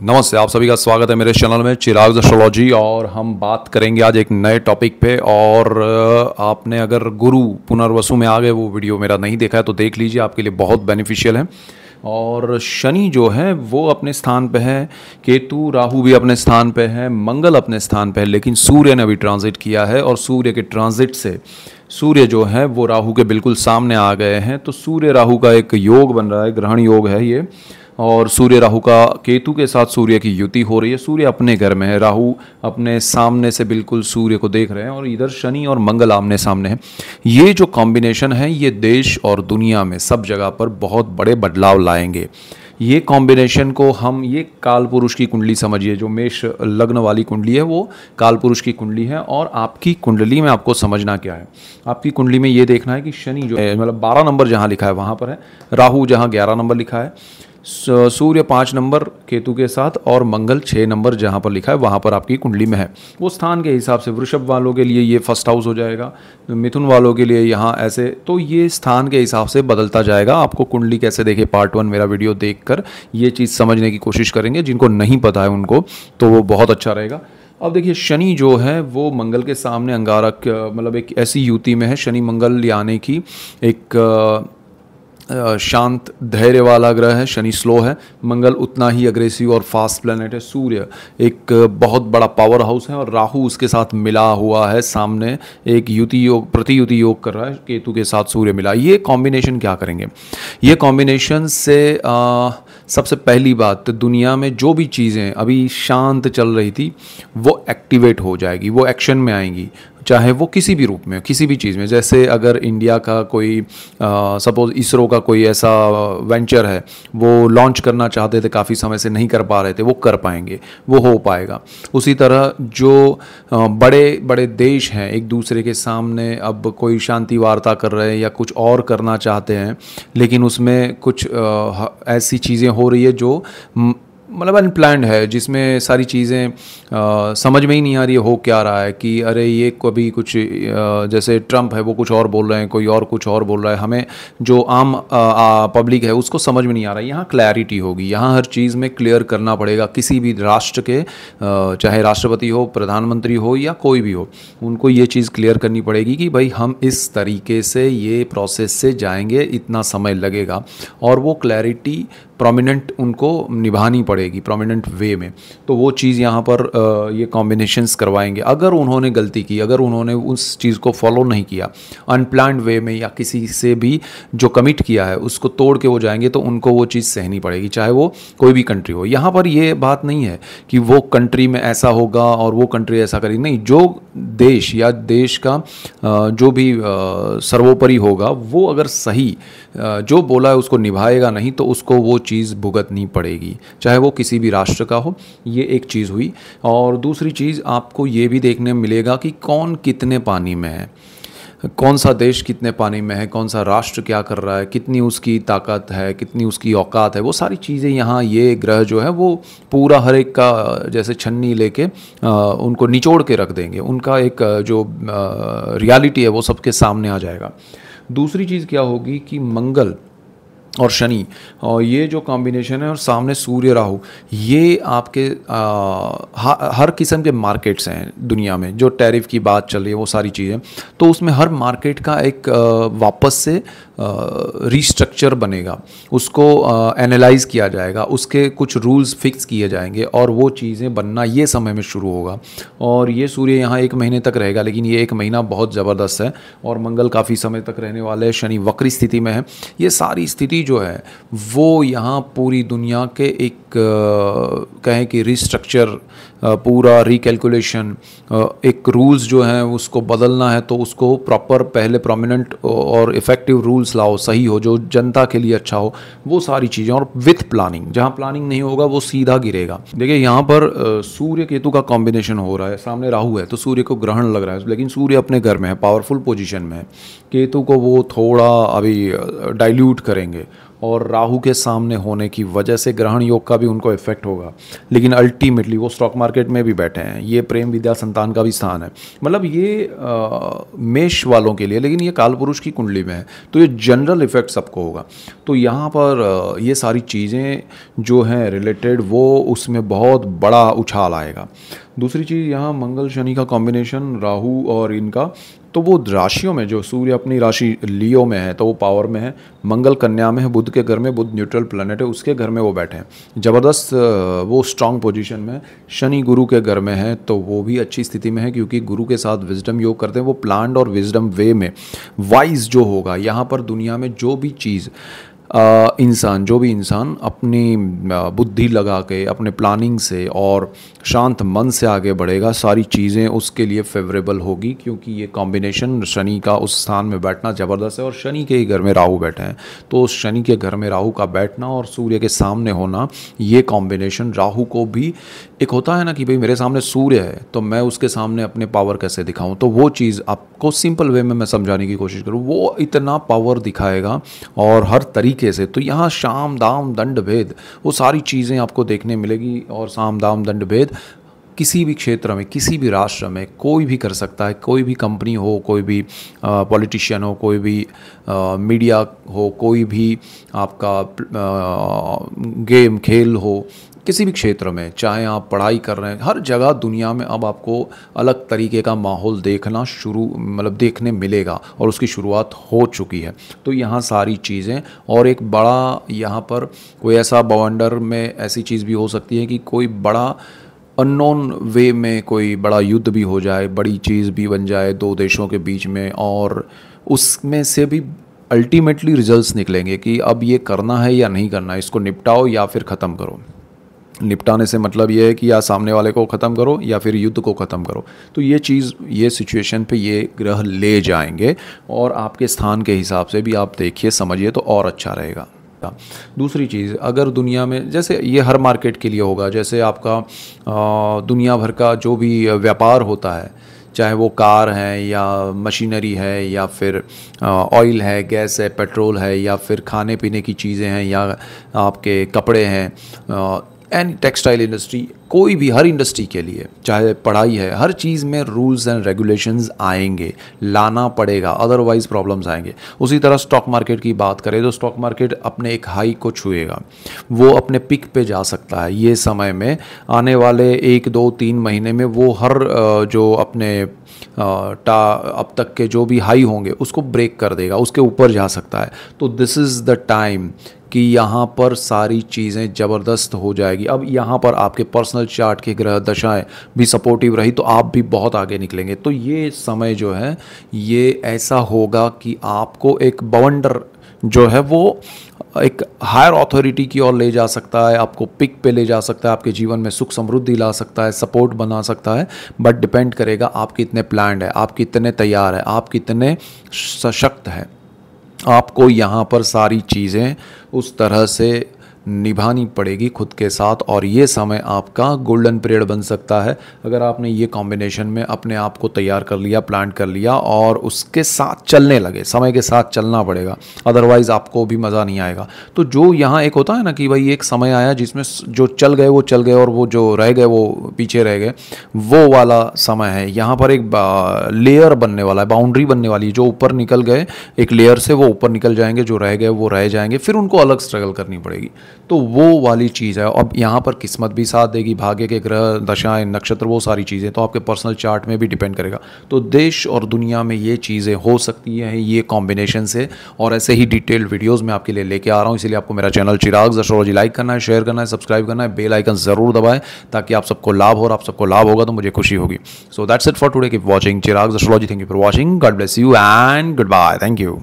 नमस्ते, आप सभी का स्वागत है मेरे चैनल में चिराग एस्ट्रोलॉजी। और हम बात करेंगे आज एक नए टॉपिक पे। और आपने अगर गुरु पुनर्वसु में आ गए वो वीडियो मेरा नहीं देखा है तो देख लीजिए, आपके लिए बहुत बेनिफिशियल है। और शनि जो है वो अपने स्थान पे है, केतु राहु भी अपने स्थान पे है, मंगल अपने स्थान पे है, लेकिन सूर्य ने अभी ट्रांजिट किया है और सूर्य के ट्रांजिट से सूर्य जो है वो राहु के बिल्कुल सामने आ गए हैं। तो सूर्य राहु का एक योग बन रहा है, ग्रहण योग है ये। और सूर्य राहु का केतु के साथ सूर्य की युति हो रही है। सूर्य अपने घर में है, राहु अपने सामने से बिल्कुल सूर्य को देख रहे हैं और इधर शनि और मंगल आमने सामने हैं। ये जो कॉम्बिनेशन है ये देश और दुनिया में सब जगह पर बहुत बड़े बदलाव लाएंगे। ये कॉम्बिनेशन को हम ये काल पुरुष की कुंडली समझिए, जो मेष लग्न वाली कुंडली है वो काल पुरुष की कुंडली है। और आपकी कुंडली में आपको समझना क्या है, आपकी कुंडली में ये देखना है कि शनि जो है मतलब 12 नंबर जहाँ लिखा है वहाँ पर है, राहु जहाँ 11 नंबर लिखा है, सूर्य 5 नंबर केतु के साथ और मंगल 6 नंबर जहाँ पर लिखा है वहाँ पर आपकी कुंडली में है। वो स्थान के हिसाब से वृषभ वालों के लिए ये फर्स्ट हाउस हो जाएगा, मिथुन वालों के लिए यहाँ ऐसे, तो ये स्थान के हिसाब से बदलता जाएगा। आपको कुंडली कैसे देखे पार्ट 1 मेरा वीडियो देखकर ये चीज़ समझने की कोशिश करेंगे। जिनको नहीं पता है उनको तो वो बहुत अच्छा रहेगा। अब देखिए, शनि जो है वो मंगल के सामने अंगारक मतलब एक ऐसी युति में है। शनि मंगल यानी कि एक शांत धैर्य वाला ग्रह है। शनि स्लो है, मंगल उतना ही अग्रेसिव और फास्ट प्लैनेट है। सूर्य एक बहुत बड़ा पावर हाउस है और राहु उसके साथ मिला हुआ है, सामने एक युति योग प्रतियुति योग कर रहा है, केतु के साथ सूर्य मिला। ये कॉम्बिनेशन क्या करेंगे, ये कॉम्बिनेशन से सबसे पहली बात, दुनिया में जो भी चीज़ें अभी शांत चल रही थी वो एक्टिवेट हो जाएगी, वो एक्शन में आएंगी, चाहे वो किसी भी रूप में, किसी भी चीज़ में। जैसे अगर इंडिया का कोई सपोज इसरो का कोई ऐसा वेंचर है, वो लॉन्च करना चाहते थे, काफ़ी समय से नहीं कर पा रहे थे, वो कर पाएंगे, वो हो पाएगा। उसी तरह जो बड़े बड़े देश हैं एक दूसरे के सामने अब कोई शांति वार्ता कर रहे हैं या कुछ और करना चाहते हैं, लेकिन उसमें कुछ ऐसी चीज़ें हो रही है जो मतलब अनप्लान्ड है, जिसमें सारी चीज़ें समझ में ही नहीं आ रही है हो क्या रहा है। कि अरे ये कभी कुछ जैसे ट्रम्प है वो कुछ और बोल रहे हैं, कोई और कुछ और बोल रहा है, हमें जो आम पब्लिक है उसको समझ में नहीं आ रहा है। यहाँ क्लैरिटी होगी, यहाँ हर चीज़ में क्लियर करना पड़ेगा। किसी भी राष्ट्र के चाहे राष्ट्रपति हो, प्रधानमंत्री हो या कोई भी हो, उनको ये चीज़ क्लियर करनी पड़ेगी कि भाई हम इस तरीके से ये प्रोसेस से जाएंगे, इतना समय लगेगा। और वो क्लैरिटी प्रोमिनेंट उनको निभानी पड़ेगी प्रोमिनेंट वे में। तो वो चीज़ यहाँ पर ये कॉम्बिनेशंस करवाएंगे। अगर उन्होंने गलती की, अगर उन्होंने उस चीज़ को फॉलो नहीं किया अनप्लान्ड वे में, या किसी से भी जो कमिट किया है उसको तोड़ के वो जाएंगे, तो उनको वो चीज़ सहनी पड़ेगी, चाहे वो कोई भी कंट्री हो। यहाँ पर ये बात नहीं है कि वो कंट्री में ऐसा होगा और वो कंट्री ऐसा करेगी, नहीं। जो देश या देश का जो भी सर्वोपरि होगा वो अगर सही जो बोला है उसको निभाएगा नहीं, तो उसको वो चीज़ भुगतनी पड़ेगी, चाहे वो किसी भी राष्ट्र का हो। ये एक चीज़ हुई। और दूसरी चीज़ आपको ये भी देखने में मिलेगा कि कौन कितने पानी में है, कौन सा देश कितने पानी में है, कौन सा राष्ट्र क्या कर रहा है, कितनी उसकी ताकत है, कितनी उसकी औकात है। वो सारी चीज़ें यहाँ ये ग्रह जो है वो पूरा हर एक का जैसे छन्नी लेके उनको निचोड़ के रख देंगे। उनका एक जो रियलिटी है वो सबके सामने आ जाएगा। दूसरी चीज़ क्या होगी कि मंगल और शनि और ये जो कॉम्बिनेशन है और सामने सूर्य राहु, ये आपके हर किस्म के मार्केट्स हैं दुनिया में। जो टैरिफ की बात चल रही है वो सारी चीज़ें, तो उसमें हर मार्केट का एक वापस से रीस्ट्रक्चर बनेगा, उसको एनालाइज किया जाएगा, उसके कुछ रूल्स फिक्स किए जाएंगे और वो चीज़ें बनना ये समय में शुरू होगा। और ये सूर्य यहाँ 1 महीने तक रहेगा, लेकिन ये 1 महीना बहुत ज़बरदस्त है। और मंगल काफ़ी समय तक रहने वाले हैं, शनि वक्री स्थिति में है। ये सारी स्थिति जो है वो यहाँ पूरी दुनिया के एक कहें कि रिस्ट्रक्चर, पूरा रिकैलकुलेशन, एक रूल्स जो हैं उसको बदलना है, तो उसको प्रॉपर पहले प्रोमिनेंट और इफ़ेक्टिव रूल्स लाओ, सही हो, जो जनता के लिए अच्छा हो, वो सारी चीज़ें। और विथ प्लानिंग, जहाँ प्लानिंग नहीं होगा वो सीधा गिरेगा। देखिए यहाँ पर सूर्य केतु का कॉम्बिनेशन हो रहा है, सामने राहु है तो सूर्य को ग्रहण लग रहा है, लेकिन सूर्य अपने घर में है, पावरफुल पोजीशन में है। केतु को वो थोड़ा अभी डाइल्यूट करेंगे और राहु के सामने होने की वजह से ग्रहण योग का भी उनको इफेक्ट होगा, लेकिन अल्टीमेटली वो स्टॉक मार्केट में भी बैठे हैं। ये प्रेम विद्या संतान का भी स्थान है, मतलब ये मेष वालों के लिए, लेकिन ये कालपुरुष की कुंडली में है, तो ये जनरल इफेक्ट सबको होगा। तो यहाँ पर ये सारी चीज़ें जो हैं रिलेटेड, वो उसमें बहुत बड़ा उछाल आएगा। दूसरी चीज़, यहाँ मंगल शनि का कॉम्बिनेशन, राहु और इनका, तो वो राशियों में, जो सूर्य अपनी राशि लियो में है तो वो पावर में है, मंगल कन्या में है, बुध के घर में, बुध न्यूट्रल प्लैनेट है, उसके घर में वो बैठे हैं, ज़बरदस्त वो स्ट्रांग पोजीशन में। शनि गुरु के घर में है तो वो भी अच्छी स्थिति में है, क्योंकि गुरु के साथ विजडम योग करते हैं, वो प्लान्ड और विजडम वे में वाइज जो होगा। यहाँ पर दुनिया में जो भी चीज़ जो भी इंसान अपनी बुद्धि लगा के, अपने प्लानिंग से और शांत मन से आगे बढ़ेगा, सारी चीज़ें उसके लिए फेवरेबल होगी, क्योंकि ये कॉम्बिनेशन शनि का उस स्थान में बैठना ज़बरदस्त है। और शनि के ही घर में राहु बैठे हैं, तो उस शनि के घर में राहु का बैठना और सूर्य के सामने होना, ये कॉम्बिनेशन राहु को भी एक होता है ना कि भाई मेरे सामने सूर्य है तो मैं उसके सामने अपने पावर कैसे दिखाऊं, तो वो चीज़ आपको सिंपल वे में मैं समझाने की कोशिश करूं, वो इतना पावर दिखाएगा और हर तरीके से। तो यहाँ साम दाम दंड भेद, वो सारी चीज़ें आपको देखने मिलेगी। और साम दाम दंड भेद किसी भी क्षेत्र में, किसी भी राष्ट्र में कोई भी कर सकता है, कोई भी कंपनी हो, कोई भी पॉलिटिशियन हो, कोई भी मीडिया हो, कोई भी आपका गेम खेल हो, किसी भी क्षेत्र में, चाहे आप पढ़ाई कर रहे हैं, हर जगह दुनिया में अब आपको अलग तरीके का माहौल देखने मिलेगा और उसकी शुरुआत हो चुकी है। तो यहाँ सारी चीज़ें, और एक बड़ा यहाँ पर कोई ऐसा बवंडर में ऐसी चीज़ भी हो सकती है कि कोई बड़ा अननोन वे में कोई बड़ा युद्ध भी हो जाए, बड़ी चीज़ भी बन जाए दो देशों के बीच में, और उसमें से भी अल्टीमेटली रिजल्ट्स निकलेंगे कि अब ये करना है या नहीं करना है, इसको निपटाओ या फिर ख़त्म करो। निपटाने से मतलब ये है कि या सामने वाले को ख़त्म करो या फिर युद्ध को ख़त्म करो। तो ये चीज़, ये सिचुएशन पे ये ग्रह ले जाएंगे, और आपके स्थान के हिसाब से भी आप देखिए समझिए तो और अच्छा रहेगा। दूसरी चीज़, अगर दुनिया में, जैसे ये हर मार्केट के लिए होगा, जैसे आपका दुनिया भर का जो भी व्यापार होता है, चाहे वो कार है या मशीनरी है या फिर ऑयल है, गैस है, पेट्रोल है, या फिर खाने पीने की चीज़ें हैं, या आपके कपड़े हैं, एंड टेक्सटाइल इंडस्ट्री, कोई भी, हर इंडस्ट्री के लिए, चाहे पढ़ाई है, हर चीज़ में रूल्स एंड रेगुलेशंस आएंगे, लाना पड़ेगा, अदरवाइज प्रॉब्लम्स आएंगे। उसी तरह स्टॉक मार्केट की बात करें तो स्टॉक मार्केट अपने एक हाई को छुएगा, वो अपने पिक पे जा सकता है। ये समय में आने वाले 1, 2, 3 महीने में वो हर जो अपने अब तक के जो भी हाई होंगे उसको ब्रेक कर देगा, उसके ऊपर जा सकता है। तो दिस इज़ द टाइम कि यहाँ पर सारी चीज़ें ज़बरदस्त हो जाएगी। अब यहाँ पर आपके पर्सनल चार्ट के ग्रह दशाएं भी सपोर्टिव रही तो आप भी बहुत आगे निकलेंगे। तो ये समय जो है ये ऐसा होगा कि आपको एक बवंडर जो है वो एक हायर अथॉरिटी की ओर ले जा सकता है, आपको पिक पे ले जा सकता है, आपके जीवन में सुख समृद्धि ला सकता है, सपोर्ट बना सकता है। बट डिपेंड करेगा आप कितने प्लान्ड है, आप कितने तैयार है, आप कितने सशक्त है। आपको यहाँ पर सारी चीज़ें उस तरह से निभानी पड़ेगी खुद के साथ, और ये समय आपका गोल्डन पीरियड बन सकता है अगर आपने ये कॉम्बिनेशन में अपने आप को तैयार कर लिया, प्लान कर लिया और उसके साथ चलने लगे। समय के साथ चलना पड़ेगा, अदरवाइज़ आपको भी मज़ा नहीं आएगा। तो जो यहाँ एक होता है ना कि भाई एक समय आया जिसमें जो चल गए वो चल गए और वो जो रह गए वो पीछे रह गए, वो वाला समय है। यहाँ पर एक लेयर बनने वाला है, बाउंड्री बनने वाली है। जो ऊपर निकल गए एक लेयर से वो ऊपर निकल जाएंगे, जो रह गए वो रह जाएंगे, फिर उनको अलग स्ट्रगल करनी पड़ेगी। तो वो वाली चीज़ है। अब यहाँ पर किस्मत भी साथ देगी, भाग्य के ग्रह, दशाएं, नक्षत्र, वो सारी चीज़ें तो आपके पर्सनल चार्ट में भी डिपेंड करेगा। तो देश और दुनिया में ये चीज़ें हो सकती हैं ये कॉम्बिनेशन से, और ऐसे ही डिटेल्ड वीडियोस मैं आपके लिए लेके आ रहा हूँ। इसलिए आपको मेरा चैनल चिराग एस्ट्रोलॉजी लाइक करना है, शेयर करना है, सब्सक्राइब करना है, बेल आइकन ज़रूर दबाएं ताकि आप सबको लाभ हो, और आप सबको लाभ होगा तो मुझे खुशी होगी। So that's it for today, keep watching Chirag astrology. Thank you for watching, God bless you and goodbye, thank you.